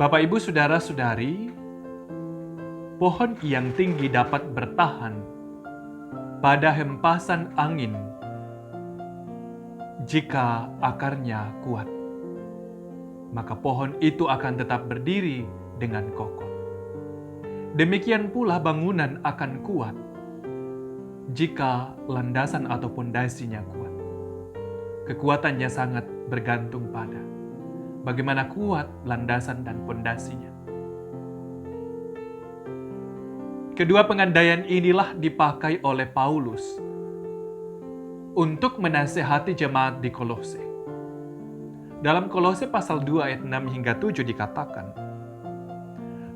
Bapak, Ibu, Saudara-saudari, pohon yang tinggi dapat bertahan pada hempasan angin jika akarnya kuat. Maka pohon itu akan tetap berdiri dengan kokoh. Demikian pula bangunan akan kuat jika landasan atau pondasinya kuat. Kekuatannya sangat bergantung pada bagaimana kuat landasan dan pondasinya. Kedua pengandaian inilah dipakai oleh Paulus untuk menasihati jemaat di Kolose. Dalam Kolose pasal 2 ayat 6 hingga 7 dikatakan,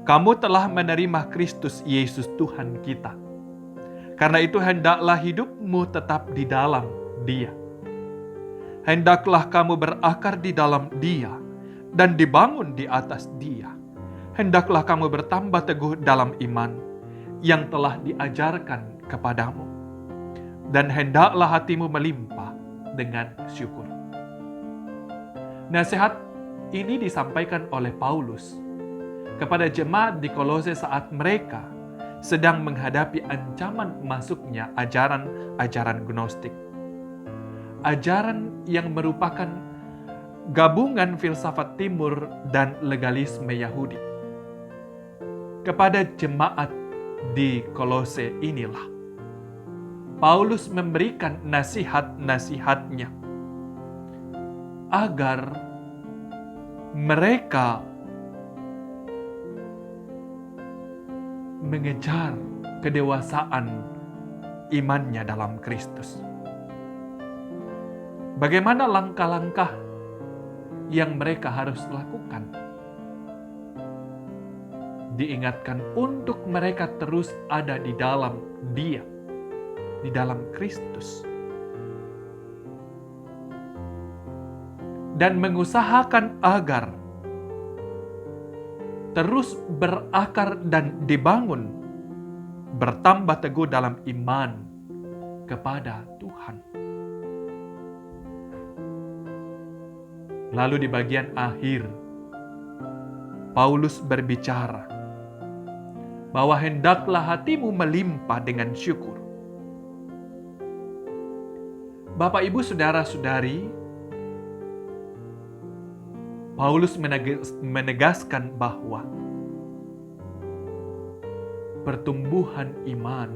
"Kamu telah menerima Kristus Yesus Tuhan kita. Karena itu hendaklah hidupmu tetap di dalam Dia. Hendaklah kamu berakar di dalam Dia dan dibangun di atas Dia. Hendaklah kamu bertambah teguh dalam iman yang telah diajarkan kepadamu. Dan hendaklah hatimu melimpah dengan syukur." Nasihat ini disampaikan oleh Paulus kepada jemaat di Kolose saat mereka sedang menghadapi ancaman masuknya ajaran-ajaran Gnostik. Ajaran yang merupakan gabungan filsafat timur dan legalisme Yahudi. Kepada jemaat di Kolose inilah Paulus memberikan nasihat-nasihatnya agar mereka mengejar kedewasaan imannya dalam Kristus. Bagaimana langkah-langkah yang mereka harus lakukan? Diingatkan untuk mereka terus ada di dalam Dia, di dalam Kristus. Dan mengusahakan agar terus berakar dan dibangun, bertambah teguh dalam iman kepada Tuhan. Lalu di bagian akhir, Paulus berbicara bahwa hendaklah hatimu melimpah dengan syukur. Bapak, Ibu, Saudara-saudari, Paulus menegaskan bahwa pertumbuhan iman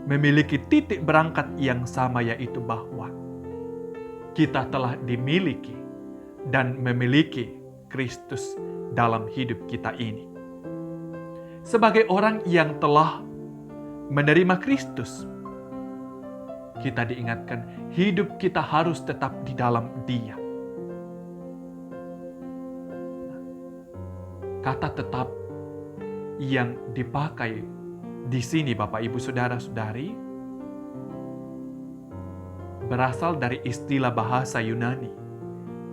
memiliki titik berangkat yang sama, yaitu bahwa kita telah dimiliki dan memiliki Kristus dalam hidup kita ini. Sebagai orang yang telah menerima Kristus, kita diingatkan hidup kita harus tetap di dalam Dia. Kata tetap yang dipakai di sini, Bapak, Ibu, Saudara-saudari, berasal dari istilah bahasa Yunani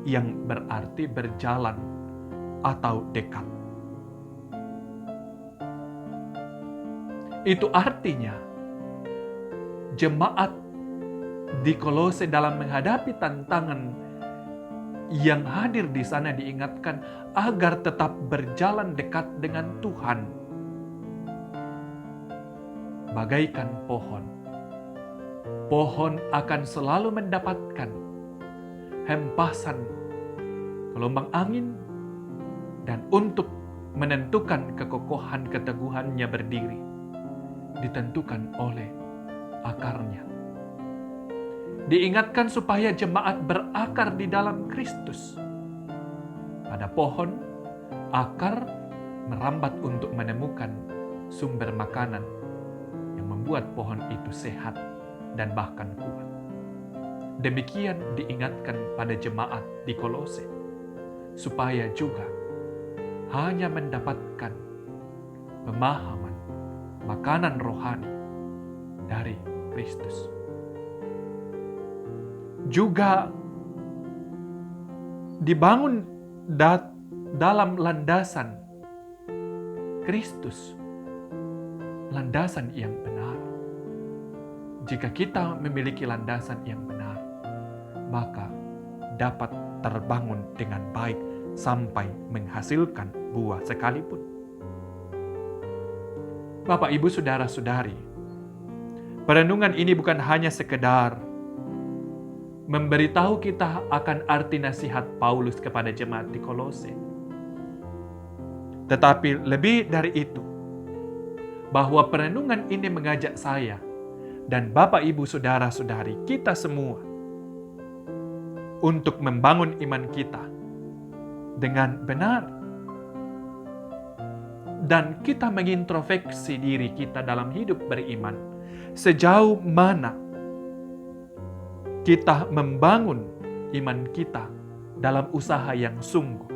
yang berarti berjalan atau dekat. Itu artinya jemaat di Kolose dalam menghadapi tantangan yang hadir di sana diingatkan agar tetap berjalan dekat dengan Tuhan. Bagaikan pohon, pohon akan selalu mendapatkan hempasan gelombang angin, dan untuk menentukan kekokohan keteguhannya berdiri ditentukan oleh akarnya. Diingatkan supaya jemaat berakar di dalam Kristus. Pada pohon, akar merambat untuk menemukan sumber makanan yang membuat pohon itu sehat dan bahkan kuat. Demikian diingatkan pada jemaat di Kolose, supaya juga hanya mendapatkan pemahaman makanan rohani dari Kristus. Juga dibangun dalam landasan Kristus, landasan yang benar. Jika kita memiliki landasan yang benar, maka dapat terbangun dengan baik sampai menghasilkan buah sekalipun. Bapak, Ibu, Saudara-saudari, perenungan ini bukan hanya sekedar memberitahu kita akan arti nasihat Paulus kepada jemaat di Kolose. Tetapi lebih dari itu, bahwa perenungan ini mengajak saya dan Bapak, Ibu, Saudara-saudari, kita semua untuk membangun iman kita dengan benar. Dan kita mengintrospeksi diri kita dalam hidup beriman. Sejauh mana kita membangun iman kita dalam usaha yang sungguh.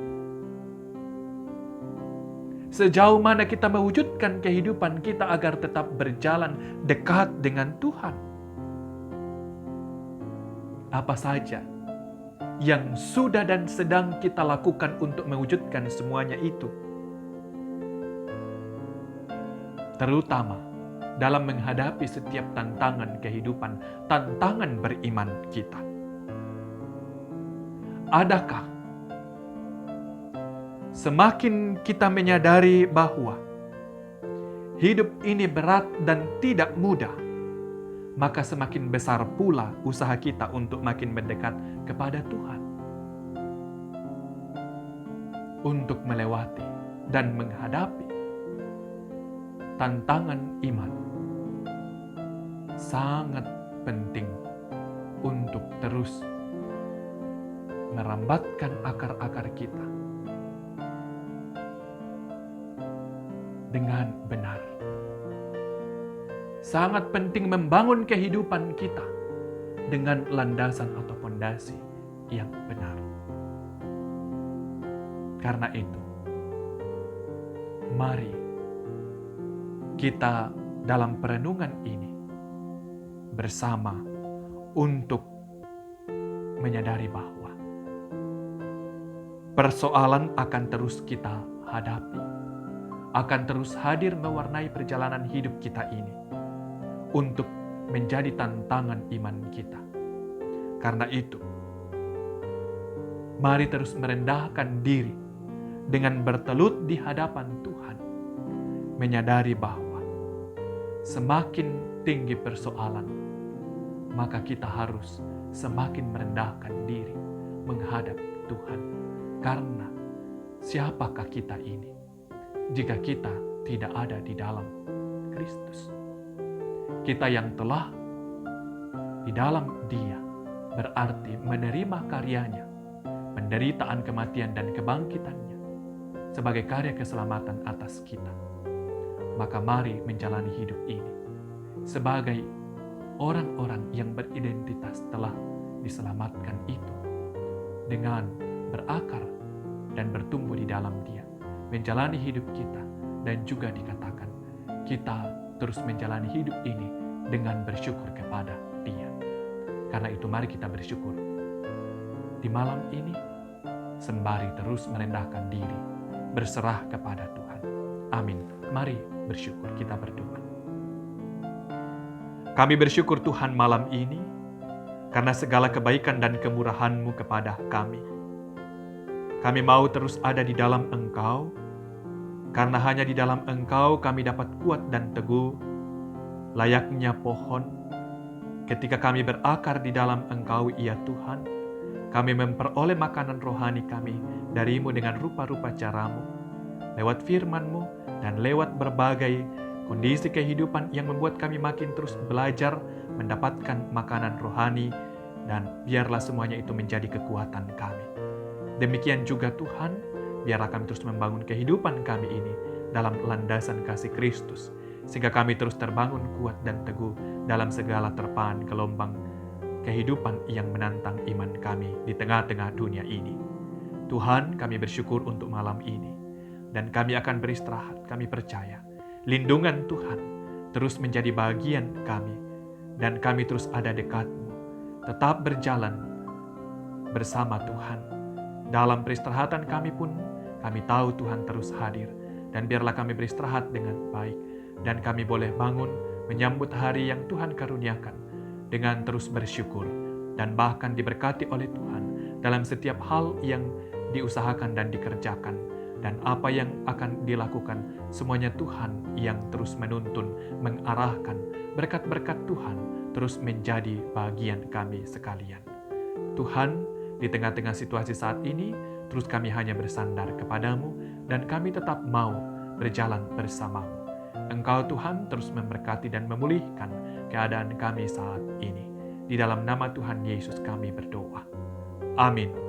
Sejauh mana kita mewujudkan kehidupan kita agar tetap berjalan dekat dengan Tuhan. Apa saja yang sudah dan sedang kita lakukan untuk mewujudkan semuanya itu. Terutama dalam menghadapi setiap tantangan kehidupan, tantangan beriman kita. Adakah semakin kita menyadari bahwa hidup ini berat dan tidak mudah, maka semakin besar pula usaha kita untuk makin mendekat kepada Tuhan. Untuk melewati dan menghadapi tantangan iman, sangat penting untuk terus merambatkan akar-akar kita dengan benar. Sangat penting membangun kehidupan kita dengan landasan atau fondasi yang benar. Karena itu, mari kita dalam perenungan ini bersama untuk menyadari bahwa persoalan akan terus kita hadapi, akan terus hadir mewarnai perjalanan hidup kita ini untuk menjadi tantangan iman kita. Karena itu, mari terus merendahkan diri dengan bertelut di hadapan Tuhan, menyadari bahwa semakin tinggi persoalan, maka kita harus semakin merendahkan diri menghadap Tuhan. Karena siapakah kita ini jika kita tidak ada di dalam Kristus? Kita yang telah di dalam Dia berarti menerima karyanya, penderitaan, kematian, dan kebangkitannya sebagai karya keselamatan atas kita. Maka mari menjalani hidup ini sebagai orang-orang yang beridentitas telah diselamatkan itu, dengan berakar dan bertumbuh di dalam Dia, menjalani hidup kita, dan juga dikatakan kita terus menjalani hidup ini dengan bersyukur kepada Dia. Karena itu mari kita bersyukur di malam ini, sembari terus merendahkan diri, berserah kepada Tuhan. Amin. Mari bersyukur, kita berdoa. Kami bersyukur Tuhan malam ini karena segala kebaikan dan kemurahan-Mu kepada kami. Kami mau terus ada di dalam Engkau, karena hanya di dalam Engkau kami dapat kuat dan teguh, layaknya pohon. Ketika kami berakar di dalam Engkau, ya Tuhan, kami memperoleh makanan rohani kami dari-Mu dengan rupa-rupa cara-Mu, lewat firman-Mu, dan lewat berbagai kondisi kehidupan yang membuat kami makin terus belajar mendapatkan makanan rohani, dan biarlah semuanya itu menjadi kekuatan kami. Demikian juga Tuhan, biarlah kami terus membangun kehidupan kami ini dalam landasan kasih Kristus, sehingga kami terus terbangun kuat dan teguh dalam segala terpaan gelombang kehidupan yang menantang iman kami di tengah-tengah dunia ini. Tuhan, kami bersyukur untuk malam ini. Dan kami akan beristirahat, kami percaya. Lindungan Tuhan terus menjadi bagian kami. Dan kami terus ada dekat-Mu. Tetap berjalan bersama Tuhan. Dalam peristirahatan kami pun, kami tahu Tuhan terus hadir. Dan biarlah kami beristirahat dengan baik. Dan kami boleh bangun menyambut hari yang Tuhan karuniakan dengan terus bersyukur. Dan bahkan diberkati oleh Tuhan dalam setiap hal yang diusahakan dan dikerjakan. Dan apa yang akan dilakukan, semuanya Tuhan yang terus menuntun, mengarahkan. Berkat-berkat Tuhan terus menjadi bagian kami sekalian. Tuhan, di tengah-tengah situasi saat ini, terus kami hanya bersandar kepadamu, dan kami tetap mau berjalan bersamamu. Engkau Tuhan terus memberkati dan memulihkan keadaan kami saat ini. Di dalam nama Tuhan Yesus kami berdoa. Amin.